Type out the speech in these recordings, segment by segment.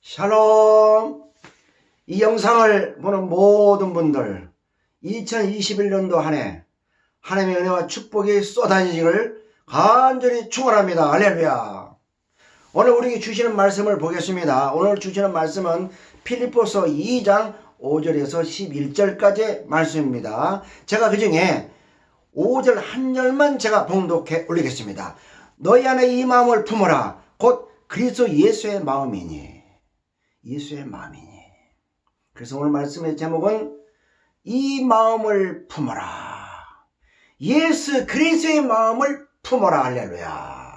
샬롬. 이 영상을 보는 모든 분들 2021년도 한 해 하나님의 은혜와 축복이 쏟아지기를 간절히 축원합니다. 할렐루야. 오늘 우리에게 주시는 말씀을 보겠습니다. 오늘 주시는 말씀은 필립보서 2장 5절에서 11절까지 말씀입니다. 제가 그 중에 5절 한 절만 제가 봉독해 올리겠습니다. 너희 안에 이 마음을 품어라. 곧 그리스도 예수의 마음이니. 예수의 마음이니. 그래서 오늘 말씀의 제목은 이 마음을 품어라. 예수 그리스도의 마음을 품어라. 할렐루야.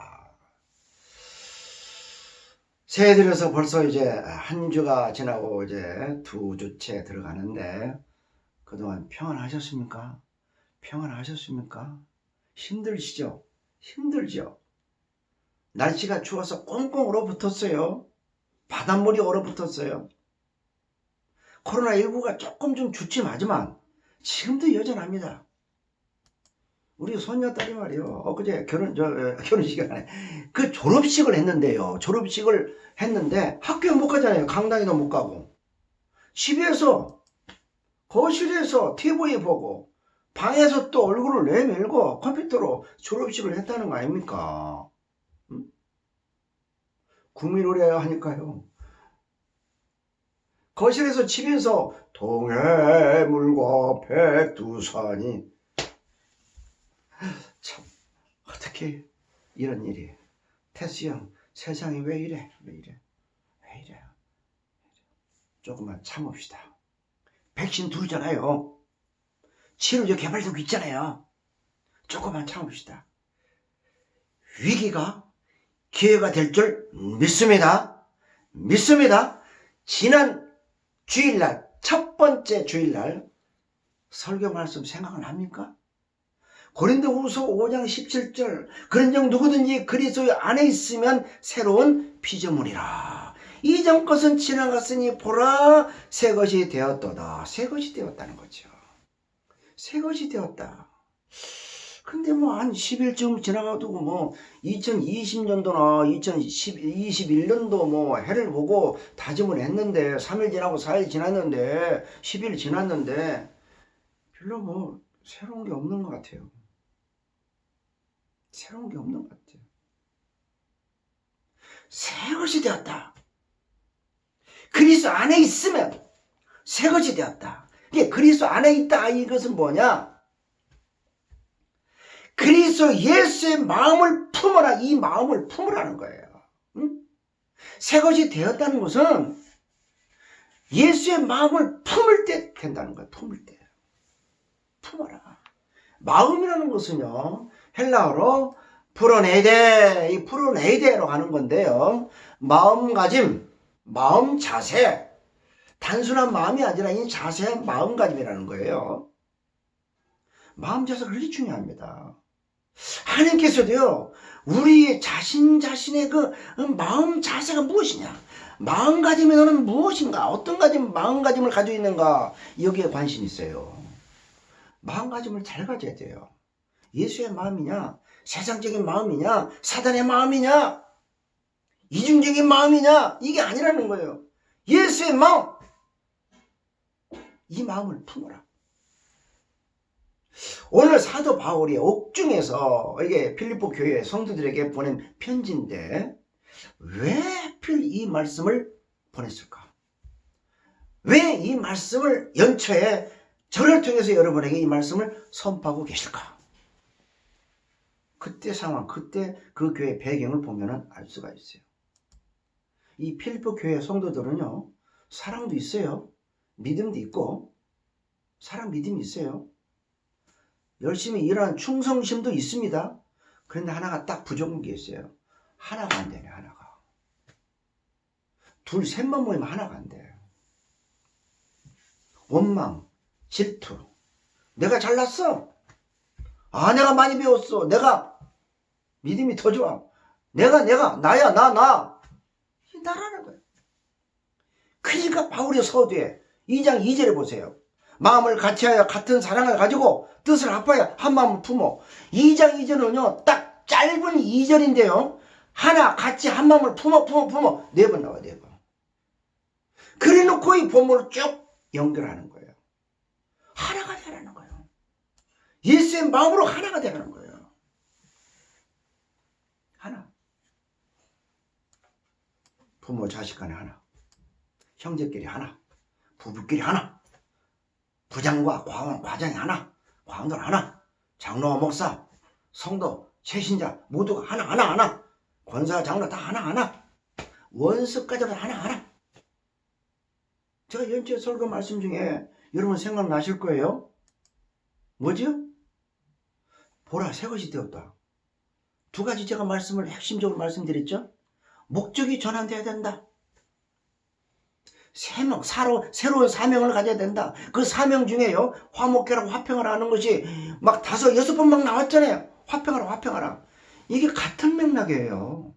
새해 들어서 벌써 이제 한 주가 지나고 이제 두 주째 들어가는데 그동안 평안하셨습니까? 평안하셨습니까? 힘들시죠? 힘들죠? 날씨가 추워서 꽁꽁 얼어붙었어요. 바닷물이 얼어붙었어요. 코로나19가 조금 좀 주춤하지만 지금도 여전합니다. 우리 손녀딸이 말이요. 엊그제 결혼식이 안에 그 졸업식을 했는데요. 졸업식을 했는데 학교에 못 가잖아요. 강당에도 못 가고. 집에서, 거실에서 TV 보고, 방에서 또 얼굴을 내밀고 컴퓨터로 졸업식을 했다는 거 아닙니까? 국민노래 하니까요. 거실에서 집에서 동해물과 백두산이 참 어떻게 이런 일이. 태수 형 세상이 왜 이래 왜 이래. 조금만 참읍시다. 백신 두르잖아요. 치료제 개발되고 있잖아요. 조금만 참읍시다. 위기가 기회가 될 줄 믿습니다. 지난 주일날, 첫 번째 주일날 설교 말씀 생각납니까? 고린도후서 5장 17절 그런즉 누구든지 그리스도 안에 있으면 새로운 피조물이라. 이전 것은 지나갔으니 보라 새 것이 되었도다. 새 것이 되었다는 거죠. 새 것이 되었다. 근데 뭐 한 10일쯤 지나가두고 뭐 2020년도나 2021년도 뭐 해를 보고 다짐을 했는데 3일 지나고 4일 지났는데 10일 지났는데 별로 뭐 새로운 게 없는 것 같아요. 새로운 게 없는 것 같아요. 새 것이 되었다. 그리스도 안에 있으면 새 것이 되었다. 이게 그리스도 안에 있다. 이것은 뭐냐? 그리스도 예수의 마음을 품어라. 이 마음을 품으라는 거예요. 응? 새 것이 되었다는 것은 예수의 마음을 품을 때 된다는 거예요. 품을 때. 품어라. 마음이라는 것은요. 헬라어로 프로네이데, 이 프로네이데로 하는 건데요. 마음가짐, 마음 자세. 단순한 마음이 아니라 이 자세한 마음가짐이라는 거예요. 마음 자세가 그렇게 중요합니다. 하나님께서도요, 우리 자신의 그 마음 자세가 무엇이냐, 마음가짐이 너는 무엇인가, 어떤 마음가짐을 가지고 있는가, 여기에 관심이 있어요. 마음가짐을 잘 가져야 돼요. 예수의 마음이냐, 세상적인 마음이냐, 사단의 마음이냐, 이중적인 마음이냐, 이게 아니라는 거예요. 예수의 마음, 이 마음을 품어라. 오늘 사도 바울이 옥중에서 이게 필립보 교회 성도들에게 보낸 편지인데 왜 하필 이 말씀을 보냈을까? 왜 이 말씀을 연초에 저를 통해서 여러분에게 이 말씀을 선포하고 계실까? 그때 상황, 그때 그 교회 배경을 보면 알 수가 있어요. 이 필립보 교회 성도들은요, 사랑도 있어요. 믿음도 있고, 사랑 믿음이 있어요. 열심히 일하는 충성심도 있습니다. 그런데 하나가 딱 부족한 게 있어요. 하나가 안 되네, 하나가. 둘, 셋만 모이면 하나가 안 돼. 원망, 질투. 내가 잘났어. 아, 내가 많이 배웠어. 내가 믿음이 더 좋아. 나야, 나. 나라는 거예요. 그러니까 바울이 서두에 2장 2절에 보세요. 마음을 같이하여 같은 사랑을 가지고 뜻을 합하여 한 마음을 품어. 2장 2절은요, 딱 짧은 2절인데요. 하나 같이 한 마음을 품어. 4번 나와요, 4번. 그래 놓고 이 본문을 쭉 연결하는 거예요. 하나가 되라는 거예요. 예수의 마음으로 하나가 되라는 거예요. 하나. 부모 자식 간에 하나, 형제끼리 하나, 부부끼리 하나, 부장과 과장이 하나, 과원들 하나, 장로와 목사, 성도, 최신자 모두가 하나, 권사, 장로 다 하나, 원수까지도 하나. 제가 연초에 설교 말씀 중에 여러분 생각나실 거예요. 뭐지요? 보라, 새 것이 되었다. 두 가지 제가 말씀을 핵심적으로 말씀드렸죠. 목적이 전환돼야 된다. 새로운 사명을 가져야 된다. 그 사명 중에요, 화목회라고 화평을 하는 것이 막 5, 6번 막 나왔잖아요. 화평하라. 이게 같은 맥락이에요.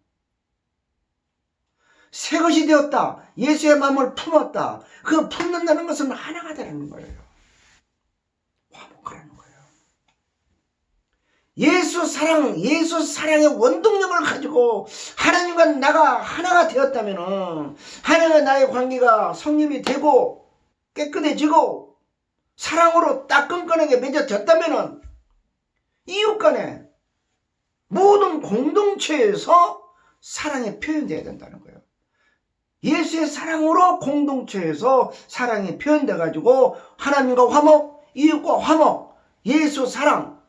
새 것이 되었다. 예수의 마음을 품었다. 그 품는다는 것은 하나가 되는 거예요. 화목하라는 거예요. 예수 사랑의 원동력을 가지고 하나님과 나가 하나가 되었다면, 하나님과 나의 관계가 성립이 되고 깨끗해지고 사랑으로 따끈끈하게 맺어졌다면, 이웃 간에 모든 공동체에서 사랑이 표현되어야 된다는 거예요. 예수의 사랑으로 공동체에서 사랑이 표현돼 가지고 하나님과 화목, 이웃과 화목, 예수 사랑,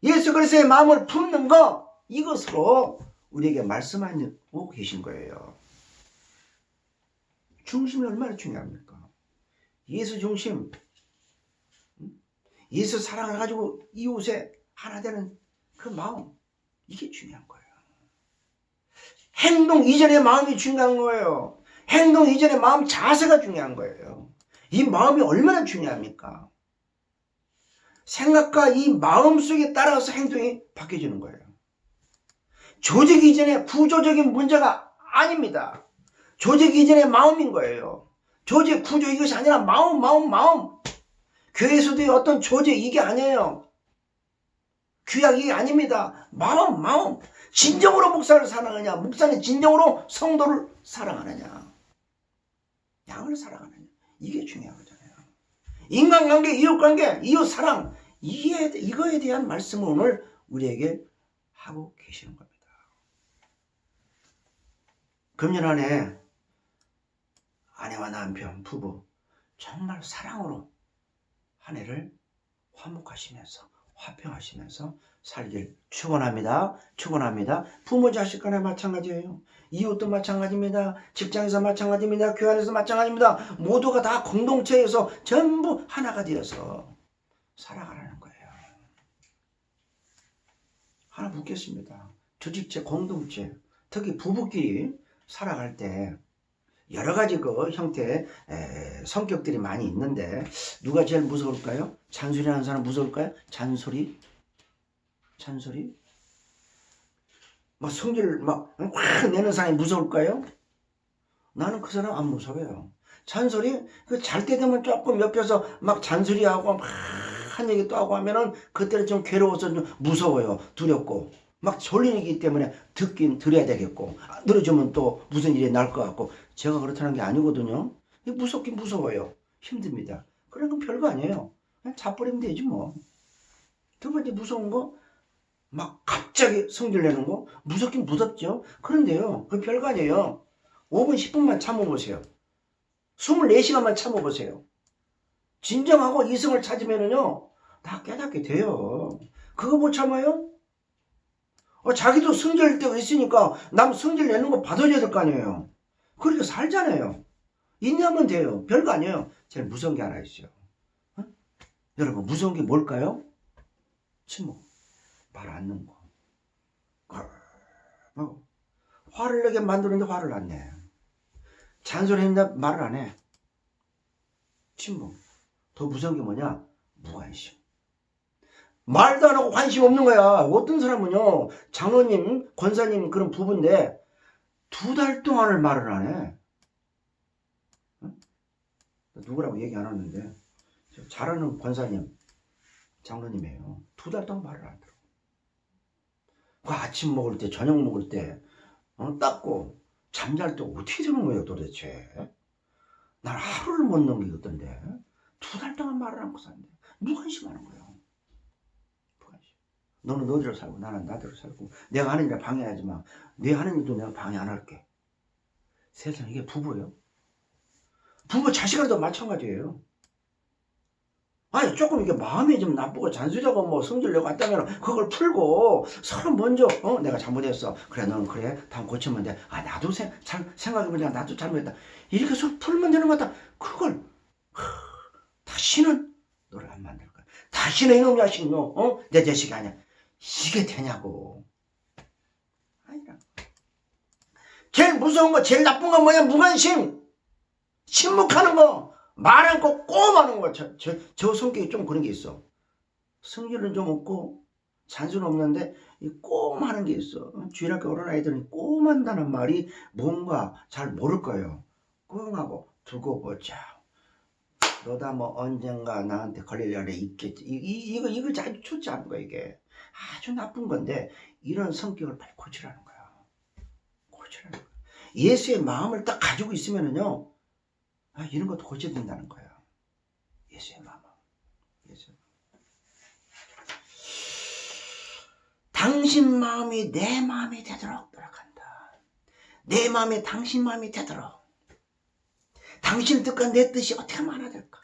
예수 그리스도의 마음을 품는 것, 이것으로 우리에게 말씀하고 계신 거예요. 중심이 얼마나 중요합니까? 예수 중심, 예수 사랑을 가지고 이웃에 하나 되는 그 마음, 이게 중요한 거예요. 행동 이전의 마음이 중요한 거예요. 행동 이전의 마음 자세가 중요한 거예요. 이 마음이 얼마나 중요합니까? 생각과 이 마음 속에 따라서 행동이 바뀌어지는 거예요. 조직 이전의 구조적인 문제가 아닙니다. 조직 이전의 마음인 거예요. 조직 구조 이것이 아니라 마음. 교회에서도 어떤 조직 이게 아니에요. 규약 이게 아닙니다. 마음. 진정으로 목사를 사랑하냐, 목사는 진정으로 성도를 사랑하느냐, 양을 사랑하느냐, 이게 중요한 거잖아요. 인간관계, 이웃관계, 이웃사랑, 이거에 대한 말씀을 오늘 우리에게 하고 계시는 겁니다. 금년 안에 아내와 남편, 부부 정말 사랑으로 한 해를 화목하시면서 화평하시면서 살길 축원합니다. 부모 자식 간에 마찬가지예요. 이웃도 마찬가지입니다. 직장에서 마찬가지입니다. 교회 안에서 마찬가지입니다. 모두가 다 공동체에서 전부 하나가 되어서 살아가라는 거예요. 하나 묻겠습니다. 조직체, 공동체, 특히 부부끼리 살아갈 때 여러 가지 그 형태의 성격들이 많이 있는데, 누가 제일 무서울까요? 잔소리 하는 사람 무서울까요? 잔소리? 막 성질 확 내는 사람이 무서울까요? 나는 그 사람 안 무서워요. 잔소리? 잘 때 되면 조금 옆에서 막 잔소리하고 막 한 얘기 또 하고 하면은 그때는 좀 괴로워서 좀 무서워요. 두렵고. 막 졸리기 때문에 들어야 되겠고, 들어주면 또 무슨 일이 날 것 같고. 제가 그렇다는 게 아니거든요. 무섭긴 무서워요. 힘듭니다. 그런 건 별거 아니에요. 그냥 자버리면 되지 뭐. 두 번째 무서운 거, 막 갑자기 성질 내는 거, 무섭긴 무섭죠. 그런데요, 그 별거 아니에요. 5분 10분만 참아보세요. 24시간만 참아보세요. 진정하고 이성을 찾으면은요, 다 깨닫게 돼요. 그거 못 참아요? 자기도 성질낼 때가 있으니까 남 성질 내는 거 받아줘야 될 거 아니에요. 그렇게 살잖아요. 인내하면 돼요. 별거 아니에요. 제일 무서운 게 하나 있어요. 여러분, 무서운 게 뭘까요? 침묵. 말 안 넣는 거. 화를 내게 만드는데 화를 안 내. 잔소리했는데 말을 안 해. 침묵. 더 무서운 게 뭐냐? 무관심. 말도 안 하고 관심 없는 거야. 어떤 사람은요, 장로님, 권사님 그런 부부인데 2달 동안을 말을 안 해. 누구라고 얘기 안 하는데 잘하는 권사님, 장로님이에요. 2달 동안 말을 안 들어. 그 아침 먹을 때, 저녁 먹을 때 닦고 잠잘 때 어떻게 되는 거예요 도대체? 난 하루를 못 넘기겠던데 2달 동안 말을 않고 산대. 무관심하는 거예요. 무관심. 너는 너대로 살고 나는 나대로 살고 내가 하는 일에 방해하지 마. 네 하는 일도 내가 방해 안 할게. 세상 이게 부부예요. 부부 자식한테도 마찬가지예요. 아니 조금 이게 마음이 좀 나쁘고 잔소리하고 뭐 성질내고 왔다면 그걸 풀고 서로 먼저 내가 잘못했어. 그래 너는 그래 다음 고치면 돼. 아 나도 생각해보니까 나도 잘못했다. 이렇게 서로 풀면 되는 것 같다. 그걸 다시는 너를 안 만들 거야. 다시는 이놈 자식 내 자식이 아니야. 이게 되냐고. 아니라. 제일 무서운 거 제일 나쁜 건 뭐야? 무관심. 침묵하는 거. 말 않고 꼼하는 거. 저 성격이 좀 그런 게 있어. 성질은 좀 없고 잔소리는 없는데 이 꼼하는 게 있어. 주일학교 오는 아이들은 꼼한다는 말이 뭔가 잘 모를 거예요. 꽁하고 두고 보자. 너다 뭐 언젠가 나한테 걸릴 날에 있겠지. 이거 아주 좋지 않은 거야. 이게 아주 나쁜 건데 이런 성격을 빨리 고치라는 거야. 고치라는 거야. 예수의 마음을 딱 가지고 있으면은요. 이런 것도 고쳐야 된다는 거예요. 예수의 마음. 예수의 마음. 당신 마음이 내 마음이 되도록 노력한다. 내 마음이 당신 마음이 되도록. 당신 뜻과 내 뜻이 어떻게 하면 하나 될까?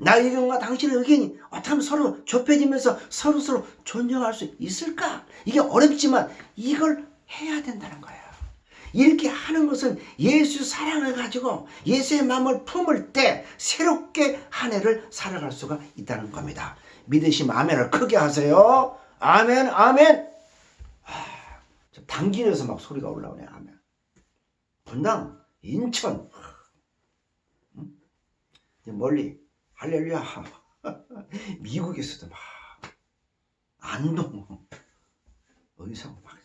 나의 의견과 당신의 의견이 어떻게 하면 서로 좁혀지면서 서로 존중할 수 있을까? 이게 어렵지만 이걸 해야 된다는 거예요. 이렇게 하는 것은 예수 사랑을 가지고 예수의 마음을 품을 때 새롭게 한 해를 살아갈 수가 있다는 겁니다. 믿으시면 아멘을 크게 하세요. 아멘 아멘. 당진에서 막 소리가 올라오네. 아멘. 분당 인천 멀리 할렐루야. 미국에서도 막 안동 어디서 막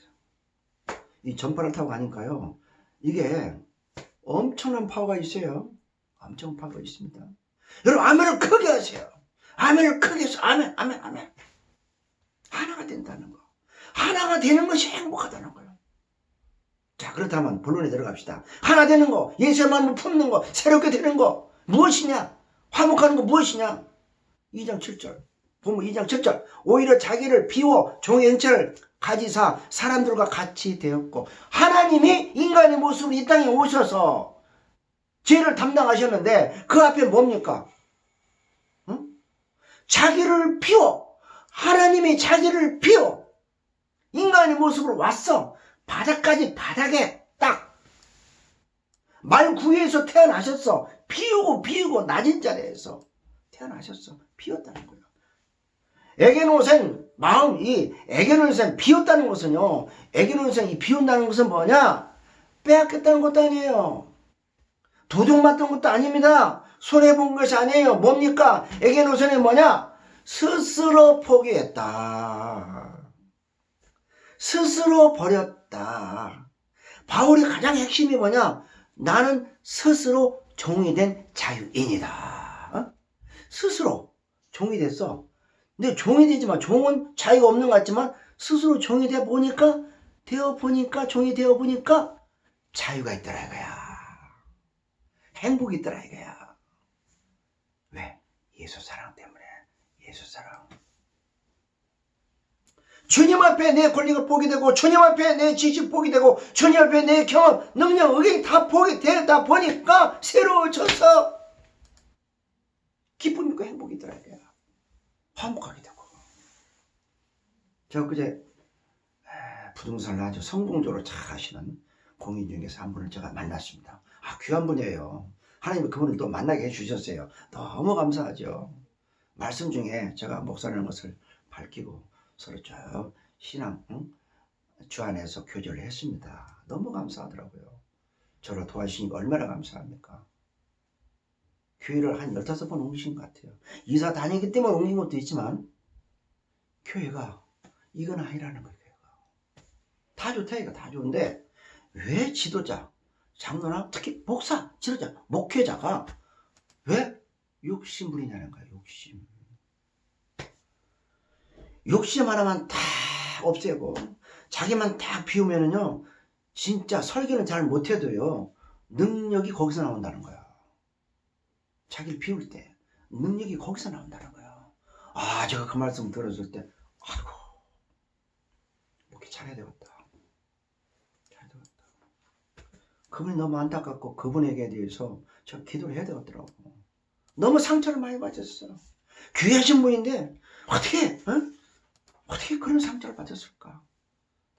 이 전파를 타고 가니까요. 이게 엄청난 파워가 있어요. 엄청 파워가 있습니다. 여러분 아멘을 크게 하세요. 아멘을 크게 해서 아멘 아멘 아멘. 하나가 된다는 거. 하나가 되는 것이 행복하다는 거예요. 자 그렇다면 본론에 들어갑시다. 하나 되는 거, 예수의 마음을 품는 거, 새롭게 되는 거 무엇이냐? 화목하는 거 무엇이냐? 2장 7절 본문 2장 7절 오히려 자기를 비워 종의 형체를 가지사 사람들과 같이 되었고 하나님이 인간의 모습으로 이 땅에 오셔서 죄를 담당하셨는데 그 앞에 뭡니까? 응? 자기를 비워 하나님이 자기를 비워 인간의 모습으로 왔어. 바닥에 딱 말구에서 태어나셨어. 비우고 낮은 자리에서 태어나셨어. 비웠다는 거예요. 에게노생 마음 이 에게노생 비웠다는 것은요. 에게노생 이 비운다는 것은 뭐냐? 빼앗겼다는 것도 아니에요. 도둑 맞던 것도 아닙니다. 손해본 것이 아니에요. 뭡니까? 에게노생이 뭐냐? 스스로 포기했다. 스스로 버렸다. 바울이 가장 핵심이 뭐냐? 나는 스스로 종이 된 자유인이다. 스스로 종이 됐어. 근데 종이 되지만 종은 자유가 없는 것 같지만 스스로 종이 되어 보니까 종이 되어 보니까 자유가 있더라 이거야. 행복이 있더라 이거야. 왜? 예수 사랑 때문에. 예수 사랑. 주님 앞에 내 권리가 포기되고 주님 앞에 내 지식 포기되고 주님 앞에 내 경험, 능력, 의견이 다 포기되다 보니까 새로워져서 기쁨 있고 행복이 있더라 이거야. 화목하게 되고. 저 그제 부동산을 아주 성공적으로 잘 하시는 공인 중에서 한 분을 제가 만났습니다. 귀한 분이에요. 하나님이 그분을 또 만나게 해주셨어요. 너무 감사하죠. 말씀 중에 제가 목사라는 것을 밝히고 서로 쭉 신앙 주 안에서 교제를 했습니다. 너무 감사하더라고요. 저를 도와주시니까 얼마나 감사합니까? 교회를 한 15번 옮기신 것 같아요. 이사 다니기 때문에 옮긴 것도 있지만 교회가 이건 아니라는 거예요. 다 좋다 이거 다 좋은데 왜 지도자, 장로나 특히 목사, 지도자, 목회자가 왜 욕심 부리냐는 거예요. 욕심 하나만 다 없애고 자기만 딱 비우면은요 진짜 설교는 잘 못해도요 능력이 거기서 나온다는 거야. 자기를 비울 때 능력이 거기서 나온다는 거예요. 아, 제가 그 말씀 들었을 때 아이고 이렇게 잘해야 되겠다. 잘해야 되겠다. 그분이 너무 안타깝고 그분에게 대해서 저 기도를 해야 되겠더라고. 너무 상처를 많이 받았어. 귀하신 분인데 어떻게 어떻게 그런 상처를 받았을까?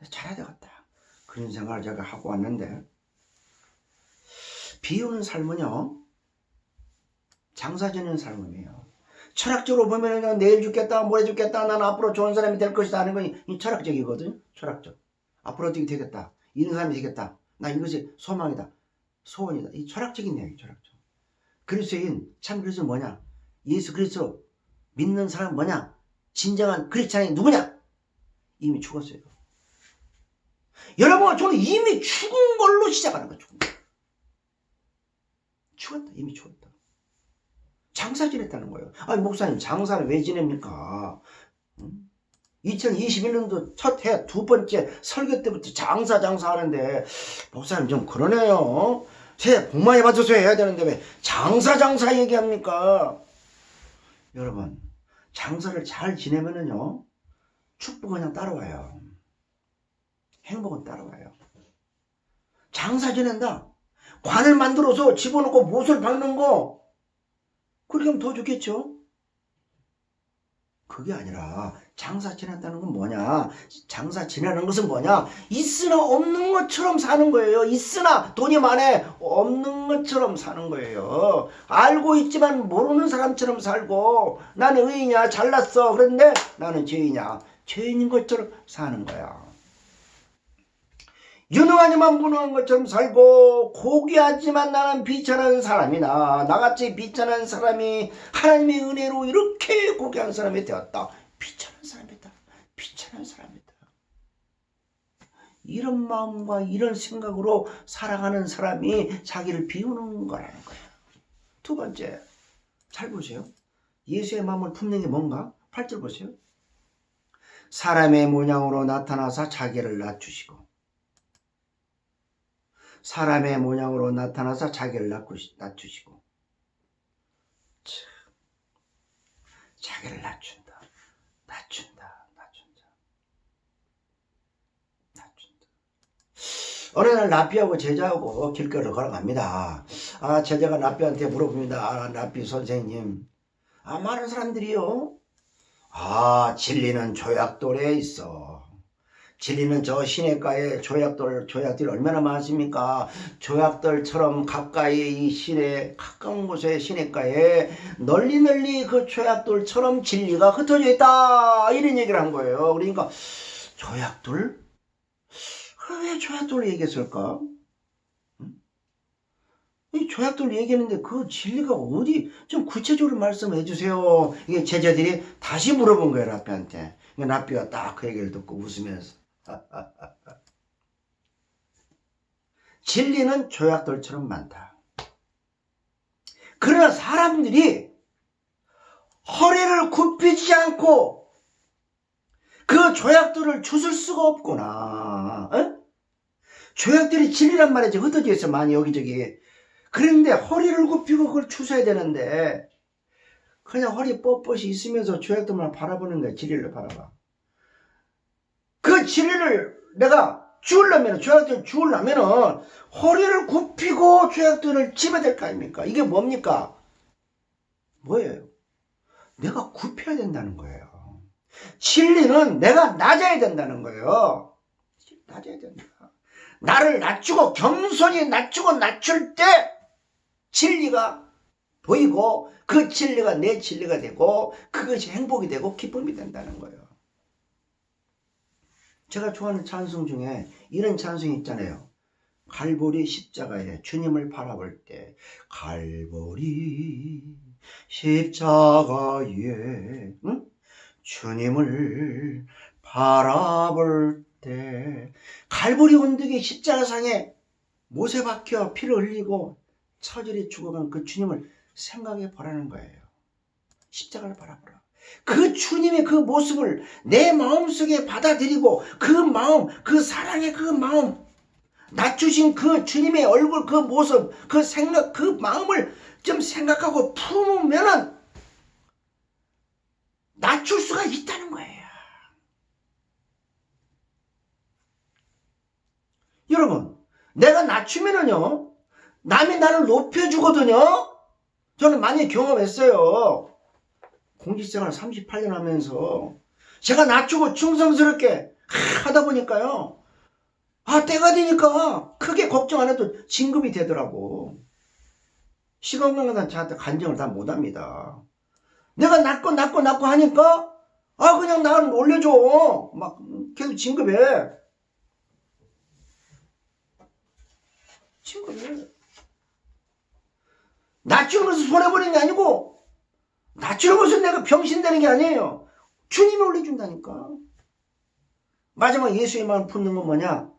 잘해야 되겠다. 그런 생각을 제가 하고 왔는데, 비우는 삶은요 장사 지는 삶이에요. 철학적으로 보면 내일 죽겠다, 모레 죽겠다, 난 앞으로 좋은 사람이 될 것이다 하는 건 이 철학적이거든요. 철학적. 앞으로 어떻게 되겠다, 이런 사람이 되겠다, 나 이것이 소망이다, 소원이다. 이 철학적인 이야기, 철학적. 그리스도인 참 그리스도 뭐냐? 예수 그리스도 믿는 사람 뭐냐? 진정한 크리스찬이 누구냐? 이미 죽었어요. 여러분, 저는 이미 죽은 걸로 시작하는 거죠. 죽었다. 이미 죽었다. 장사 지냈다는 거예요. 아니, 목사님, 장사를 왜 지냅니까? 2021년도 첫 해 두 번째 설교 때부터 장사 하는데, 목사님 좀 그러네요. 새해 복 많이 받으셔야 해야 되는데 왜 장사 얘기합니까? 여러분, 장사를 잘 지내면은요, 축복은 그냥 따라와요. 행복은 따라와요. 장사 지낸다, 관을 만들어서 집어넣고 못을 박는 거, 그렇게 하면 더 좋겠죠? 그게 아니라 장사 지낸다는 건 뭐냐? 장사 지내는 것은 뭐냐? 있으나 없는 것처럼 사는 거예요. 있으나 돈이 많아 없는 것처럼 사는 거예요. 알고 있지만 모르는 사람처럼 살고, 나는 의인이야, 잘났어, 그런데 나는 죄인이야, 죄인인 것처럼 사는 거야. 유능하지만 무능한 것처럼 살고, 고귀하지만 나는 비천한 사람이다. 나같이 비천한 사람이 하나님의 은혜로 이렇게 고귀한 사람이 되었다. 비천한 사람이다. 비천한 사람이다. 이런 마음과 이런 생각으로 살아가는 사람이 자기를 비우는 거라는 거예요. 두 번째, 잘 보세요. 예수의 마음을 품는 게 뭔가? 8절 보세요. 사람의 모양으로 나타나서 자기를 낮추시고, 사람의 모양으로 나타나서 자기를 낮추시고, 자기를 낮춘다. 어느 날 랍비하고 제자하고 길거리를 걸어갑니다. 제자가 랍비한테 물어봅니다. 랍비 선생님, 많은 사람들이요, 진리는 조약돌에 있어. 진리는 저 시냇가에 조약들이 얼마나 많습니까? 조약돌처럼 가까이 이 시내, 가까운 곳에 시냇가에 널리 그 조약돌처럼 진리가 흩어져 있다, 이런 얘기를 한 거예요. 그러니까 조약돌? 왜 조약돌을 얘기했을까? 이 조약돌 얘기했는데 그 진리가 어디, 좀 구체적으로 말씀해 주세요. 이게 제자들이 다시 물어본 거예요, 랍비한테. 랍비가 딱 그 얘기를 듣고 웃으면서, 진리는 조약돌처럼 많다. 그러나 사람들이 허리를 굽히지 않고 그 조약돌을 주술 수가 없구나. 조약돌이 진리란 말이지, 흩어져 있어 많이 여기저기. 그런데 허리를 굽히고 그걸 추서야 되는데 그냥 허리 뻣뻣이 있으면서 조약돌만 바라보는 거야. 진리를 바라봐. 그 진리를 내가 주우려면, 조약돌을 주우려면 허리를 굽히고 조약돌을 집어야 될 거 아닙니까? 이게 뭡니까? 뭐예요? 내가 굽혀야 된다는 거예요. 진리는 내가 낮아야 된다는 거예요. 낮아야 된다. 나를 낮추고, 겸손히 낮출 때 진리가 보이고, 그 진리가 내 진리가 되고, 그것이 행복이 되고 기쁨이 된다는 거예요. 제가 좋아하는 찬송 중에 이런 찬송이 있잖아요. 갈보리 십자가에 주님을 바라볼 때, 갈보리 십자가에 주님을 바라볼 때, 갈보리 언덕의 십자가상에 못에 박혀 피를 흘리고 처절히 죽어간 그 주님을 생각해 보라는 거예요. 십자가를 바라보라. 그 주님의 그 모습을 내 마음속에 받아들이고, 그 마음, 그 사랑의 그 마음, 낮추신 그 주님의 얼굴, 그 모습, 그 생각, 그 마음을 좀 생각하고 품으면은 낮출 수가 있다는 거예요. 여러분, 내가 낮추면은요, 남이 나를 높여주거든요. 저는 많이 경험했어요. 공직생활 38년 하면서 제가 낮추고 충성스럽게 하다 보니까요, 때가 되니까 크게 걱정 안 해도 진급이 되더라고. 시간관계는 저한테 간증을 다 못합니다. 내가 낮고 하니까 그냥 나를 올려줘. 막 계속 진급해. 낮추는 것을 손해보는 게 아니고, 낮추는 것은 내가 병신되는 게 아니에요. 주님이 올려준다니까. 마지막 예수의 마음 품는 건 뭐냐?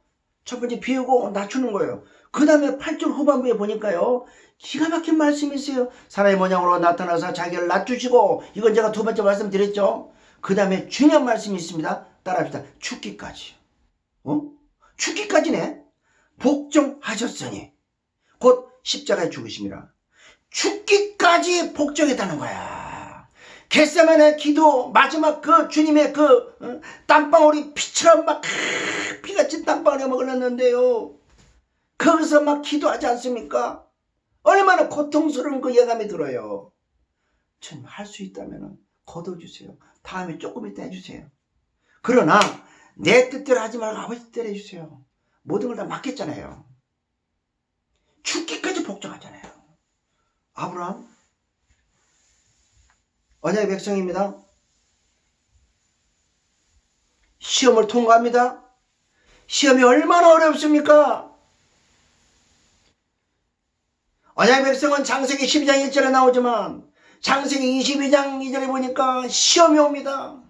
첫 번째 비우고 낮추는 거예요. 그 다음에 8절 후반부에 보니까요, 기가 막힌 말씀이 있어요. 사람의 모양으로 나타나서 자기를 낮추시고, 이건 제가 두 번째 말씀드렸죠. 그 다음에 중요한 말씀이 있습니다. 따라합시다. 죽기까지. 죽기까지네. 복종하셨으니 곧 십자가에 죽으심이라. 죽기까지 복종했다는 거야. 겟세마네 기도 마지막 그 주님의 그 땀방울이 피처럼 막 피같이 땀방울이 막 흘렀는데요. 거기서 막 기도하지 않습니까? 얼마나 고통스러운 그 예감이 들어요. 주님 할 수 있다면 거둬주세요. 다음에 조금 이따 해주세요. 그러나 내 뜻대로 하지 말고 아버지 뜻대로 해주세요. 모든 걸 다 맡겼잖아요. 죽기까지 복종하잖아요. 아브라함 언약의 백성입니다. 시험을 통과합니다. 시험이 얼마나 어렵습니까? 언약의 백성은 창세기 12장 1절에 나오지만 창세기 22장 2절에 보니까 시험이 옵니다.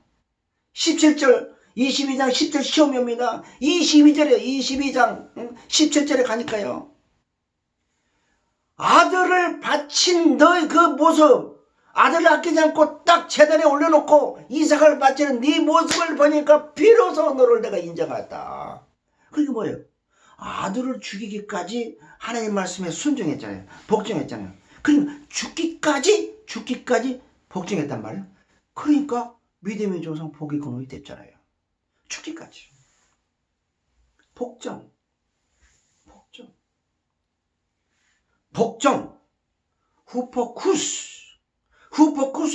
17절 22장 10절 시험이 옵니다. 22장 17절에 가니까요. 아들을 바친 너의 그 모습, 아들을 아끼지 않고 딱 제단에 올려놓고 이삭을 바치는 네 모습을 보니까 비로소 너를 내가 인정했다. 그게 뭐예요? 아들을 죽이기까지 하나님 말씀에 순종했잖아요. 복종했잖아요. 그러니까 죽기까지 복종했단 말이에요. 그러니까 믿음의 조상 복의 근원이 됐잖아요. 죽기까지. 복종, 후포쿠스.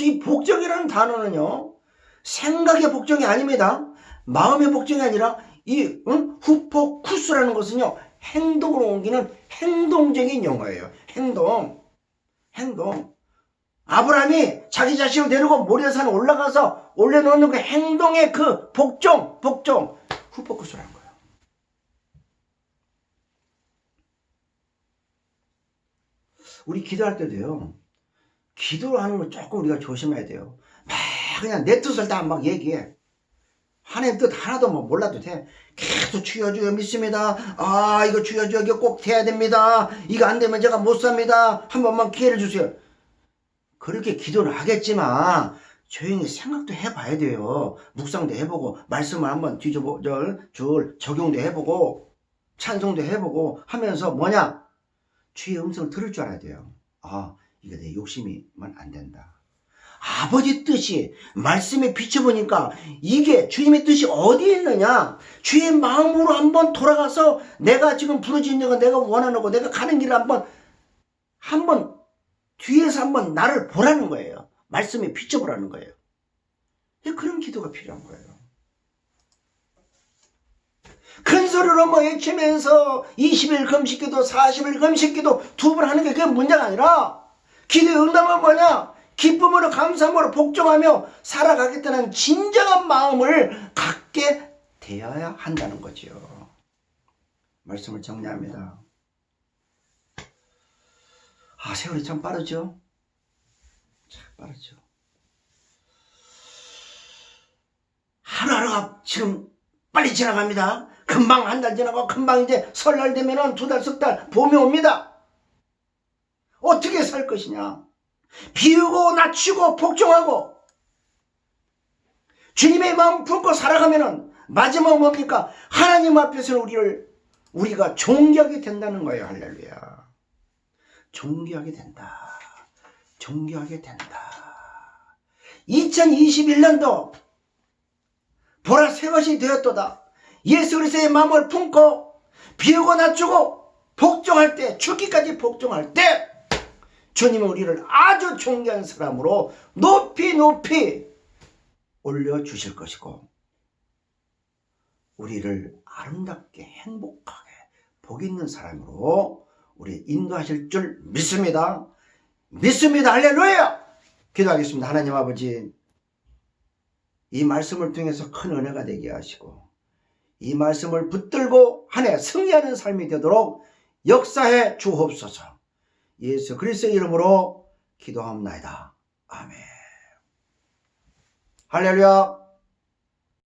이 복종이라는 단어는요, 생각의 복종이 아닙니다. 마음의 복종이 아니라 이 후포쿠스라는 것은요, 행동으로 옮기는 행동적인 용어예요. 행동. 아브라함이 자기 자신을 데리고 모리아산 올라가서 올려놓는 그 행동의 그 복종, 후포쿠스라는 거예요. 우리 기도할 때도요, 기도를 하는 거 조금 우리가 조심해야 돼요. 막 그냥 내 뜻을 다 막 얘기해. 하나님 뜻 하나도 뭐 몰라도 돼. 계속 주여 믿습니다. 이거 주여 이거 꼭 돼야 됩니다. 이거 안 되면 제가 못 삽니다. 한 번만 기회를 주세요. 그렇게 기도를 하겠지만 조용히 생각도 해봐야 돼요. 묵상도 해보고 말씀을 한번 적용도 해보고 찬송도 해보고 하면서 뭐냐? 주의 음성을 들을 줄 알아야 돼요. 이거 내 욕심이면 안 된다. 아버지 뜻이 말씀에 비춰보니까 이게 주님의 뜻이 어디에 있느냐? 주의 마음으로 한번 돌아가서 내가 지금 부르짖는 거, 내가 원하는 거, 내가 가는 길을 한번 뒤에서 한번 나를 보라는 거예요. 말씀에 비춰보라는 거예요. 그런 기도가 필요한 거예요. 큰 소리로 외치면서 20일 금식기도 40일 금식기도 2번 하는 게 그게 문제가 아니라 기도의 응답은 뭐냐? 기쁨으로 감사함으로 복종하며 살아가겠다는 진정한 마음을 갖게 되어야 한다는 거죠. 말씀을 정리합니다. 세월이 참 빠르죠? 참 빠르죠. 하루하루가 지금 빨리 지나갑니다. 금방 한 달 지나고 금방 이제 설날 되면은 2달, 석 달 봄이 옵니다. 어떻게 살 것이냐? 비우고 낮추고 복종하고 주님의 마음 품고 살아가면은 마지막 뭡니까? 하나님 앞에서는 우리를 우리가 존귀하게 된다는 거예요. 할렐루야. 존귀하게 된다. 존귀하게 된다. 2021년도 보라 새 것이 되었도다. 예수 그리스도의 마음을 품고 비우고 낮추고 복종할 때, 죽기까지 복종할 때 주님은 우리를 아주 존귀한 사람으로 높이 높이 올려주실 것이고 우리를 아름답게 행복하게 복 있는 사람으로 우리 인도하실 줄 믿습니다. 믿습니다. 할렐루야. 기도하겠습니다. 하나님 아버지, 이 말씀을 통해서 큰 은혜가 되게 하시고 이 말씀을 붙들고 한 해 승리하는 삶이 되도록 역사해 주옵소서. 예수 그리스도의 이름으로 기도합니다. 아멘. 할렐루야.